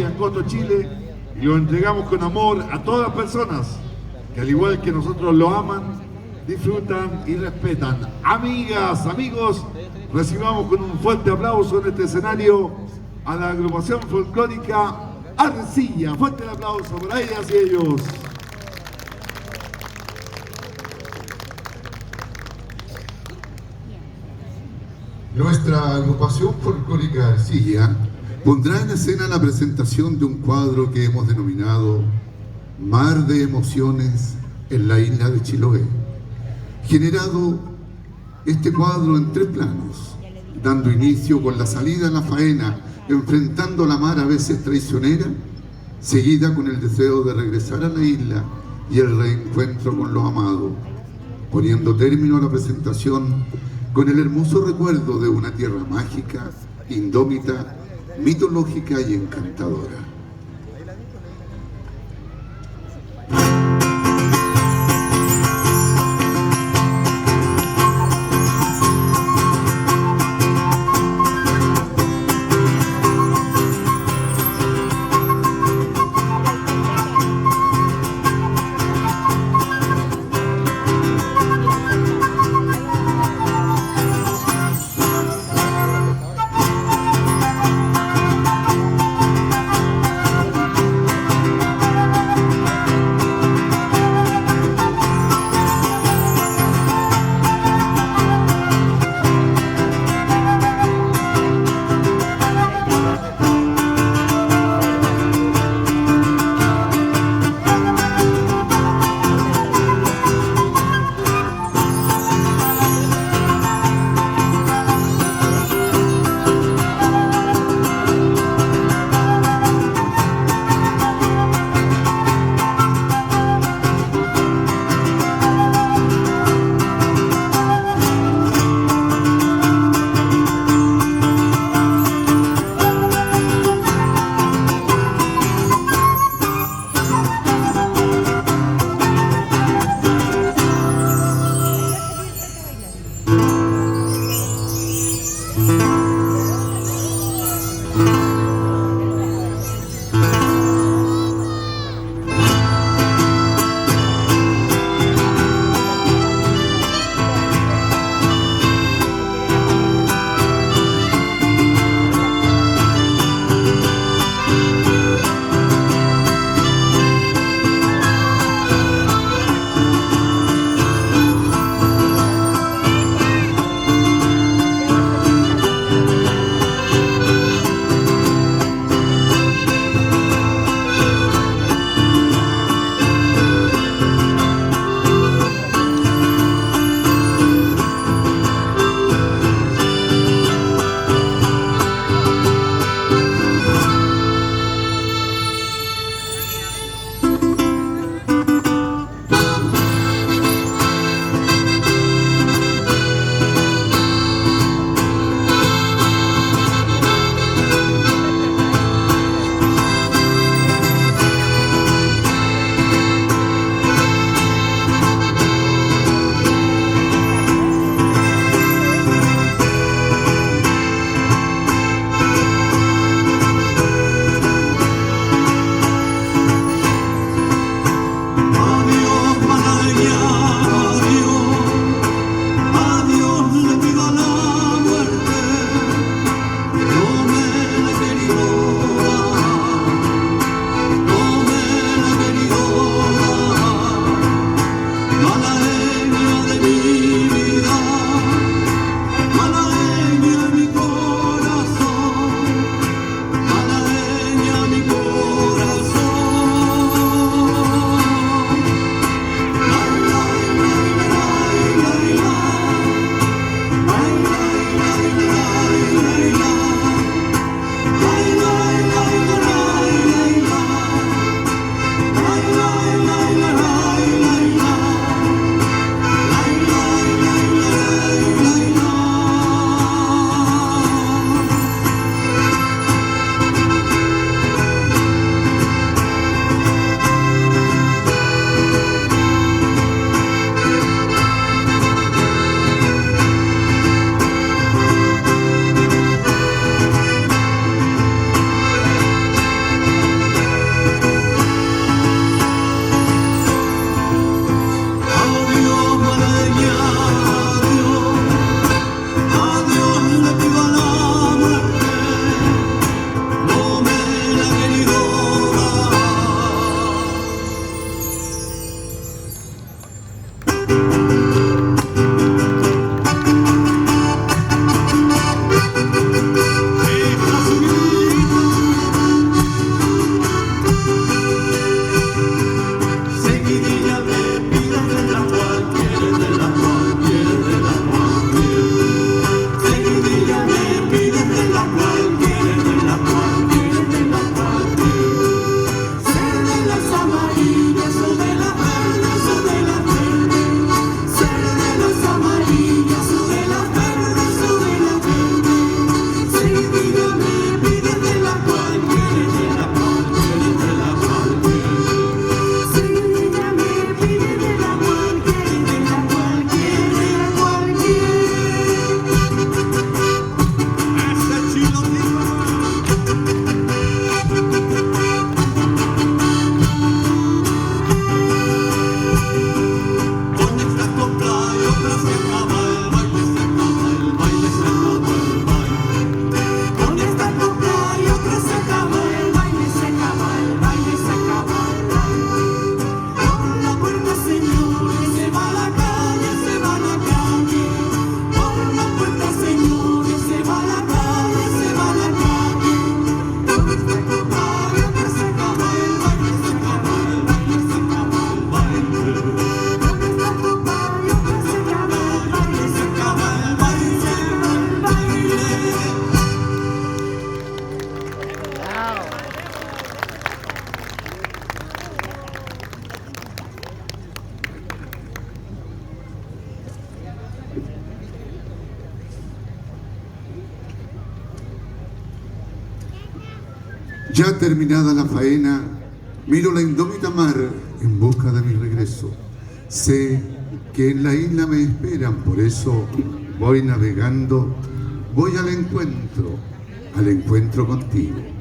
Ancoto, Chile, y lo entregamos con amor a todas las personas que al igual que nosotros lo aman, disfrutan y respetan. Amigas, amigos, recibamos con un fuerte aplauso en este escenario a la agrupación folclórica Arcilla. Fuerte el aplauso para ellas y ellos. Nuestra agrupación folclórica Arcilla pondrá en escena la presentación de un cuadro que hemos denominado Mar de Emociones en la isla de Chiloé. Generado este cuadro en 3 planos, dando inicio con la salida a la faena, enfrentando la mar a veces traicionera, seguida con el deseo de regresar a la isla y el reencuentro con los amados, poniendo término a la presentación con el hermoso recuerdo de una tierra mágica, indómita, mitológica y encantadora. Ya terminada la faena, miro la indómita mar en busca de mi regreso. Sé que en la isla me esperan, por eso voy navegando, voy al encuentro contigo.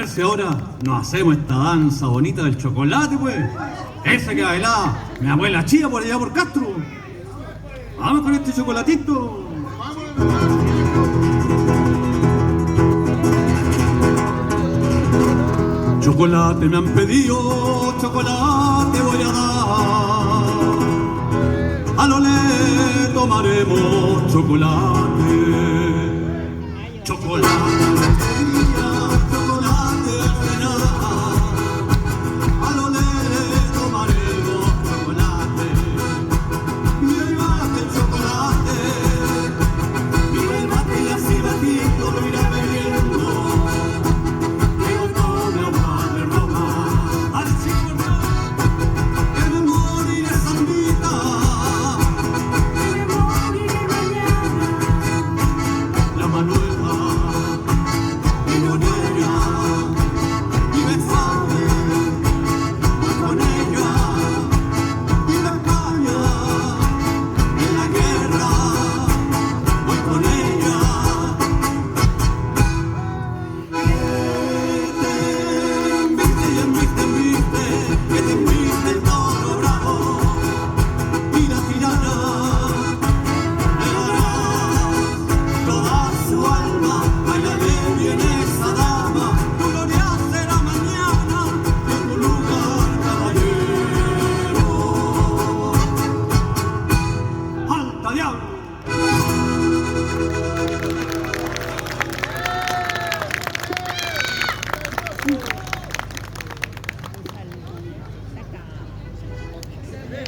Si ahora nos hacemos esta danza bonita del chocolate, pues. Esa que bailaba mi abuela Chía por allá por Castro. Vamos con este chocolatito. Chocolate me han pedido, chocolate voy a dar. A lo le tomaremos chocolate. Chocolate.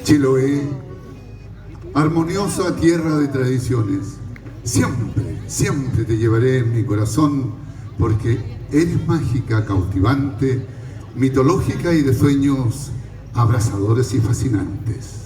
Chiloé, armoniosa tierra de tradiciones, siempre, siempre te llevaré en mi corazón porque eres mágica, cautivante, mitológica y de sueños abrasadores y fascinantes.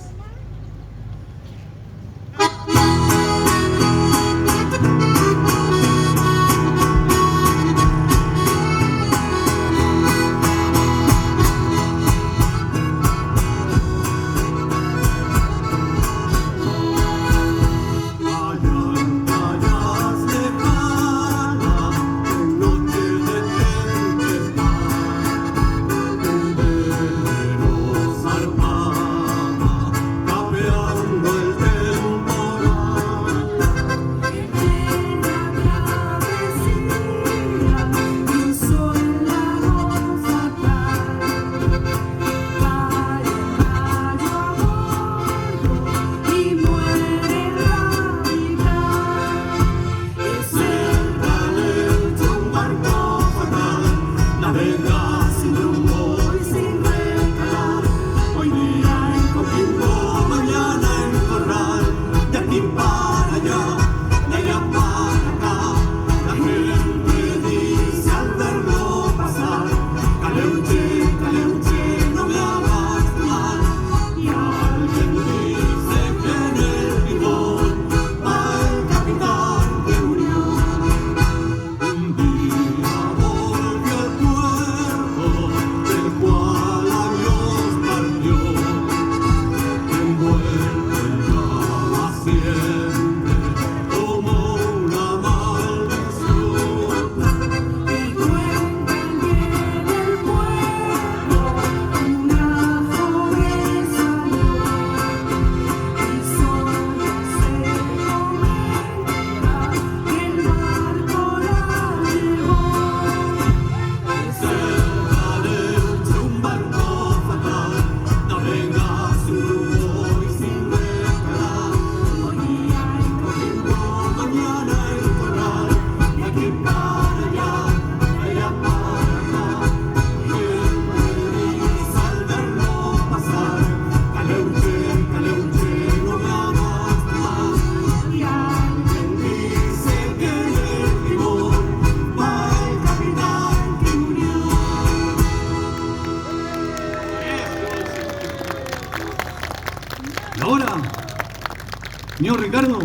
Señor Ricardo,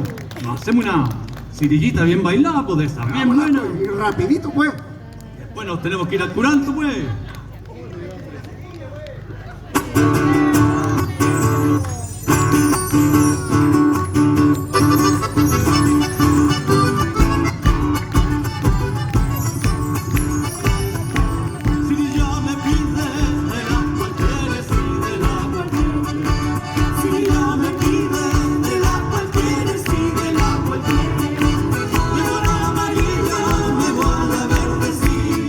nos hacemos una cirillita bien bailada, pues de esa, bien buena. Y rapidito, pues. Después nos tenemos que ir al curanto, pues. Amarilla, me vuelve verde, sí.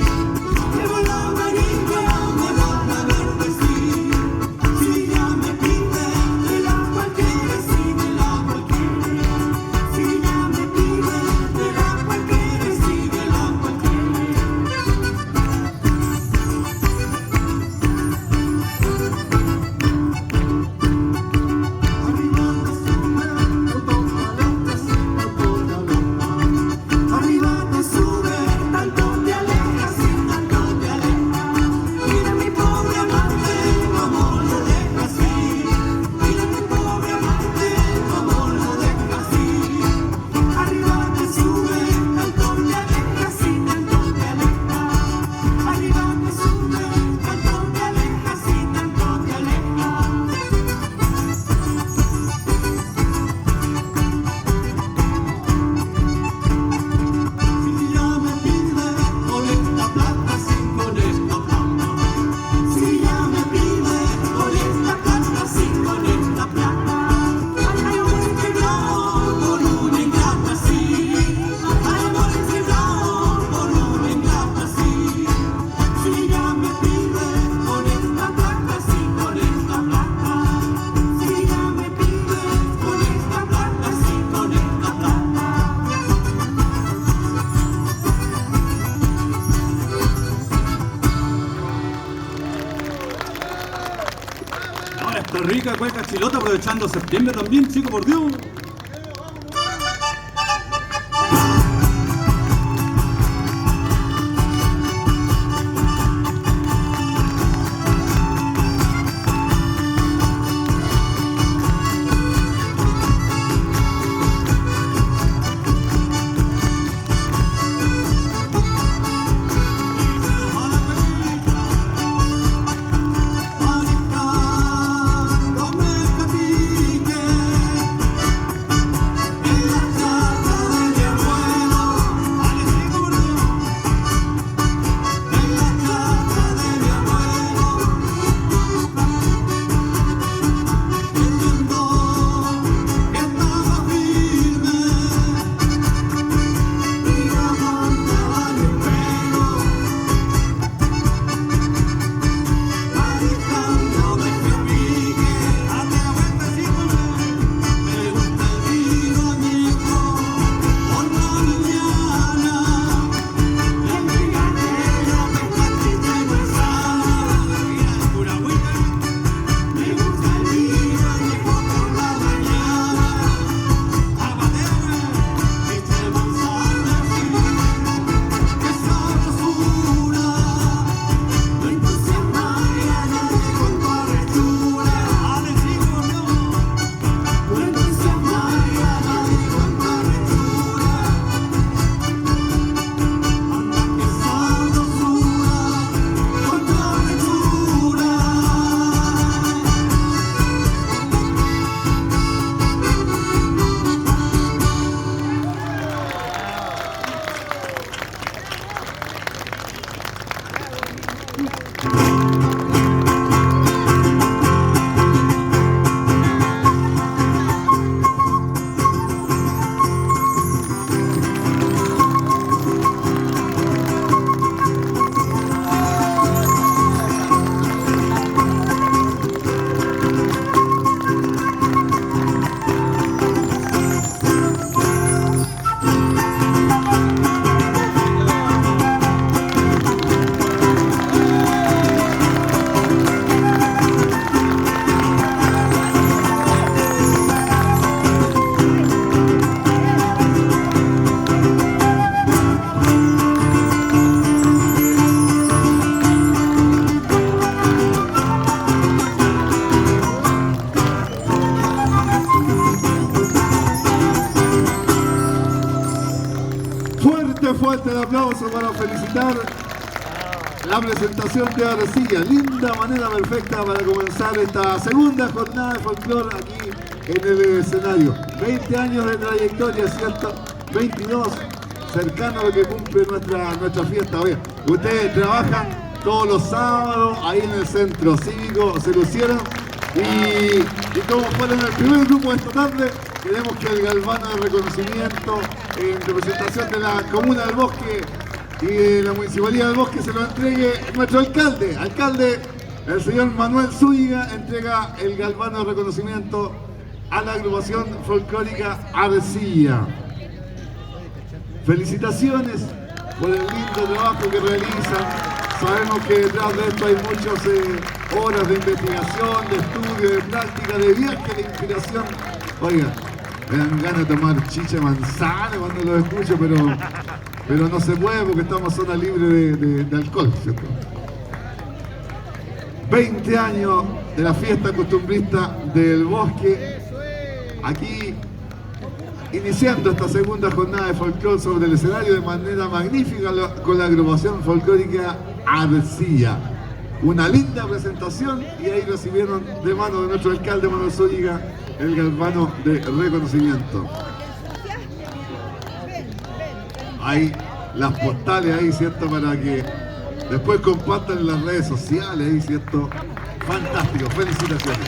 Está rica cueca chilota aprovechando septiembre también, chico, por Dios. Fuerte el aplauso para felicitar la presentación de Arcilla. Linda manera perfecta para comenzar esta segunda jornada de folclore aquí en el escenario. 20 años de trayectoria, ¿cierto? 22, cercano a lo que cumple nuestra fiesta. Oye, ustedes trabajan todos los sábados ahí en el centro cívico, se lucieron y como fueron el primer grupo de esta tarde, queremos que el galvano de reconocimiento en representación de la Comuna del Bosque y de la Municipalidad del Bosque se lo entregue nuestro alcalde. Alcalde, el señor Manuel Zúñiga, entrega el galvano de reconocimiento a la agrupación folclórica Arcilla. Felicitaciones por el lindo trabajo que realizan. Sabemos que detrás de esto hay muchas horas de investigación, de estudio, de práctica, de viaje, de inspiración. Oiga, me dan ganas de tomar chicha manzana cuando lo escucho, pero no se puede porque estamos en zona libre de alcohol, ¿cierto? 20 años de la fiesta costumbrista del Bosque, aquí iniciando esta segunda jornada de folclore sobre el escenario de manera magnífica con la agrupación folclórica Arcilla. Una linda presentación y ahí recibieron de mano de nuestro alcalde Manuel Zúñiga el galvano de reconocimiento. Hay las postales ahí, ¿cierto? Para que después compartan en las redes sociales ahí, ¿cierto? Fantástico, felicitaciones.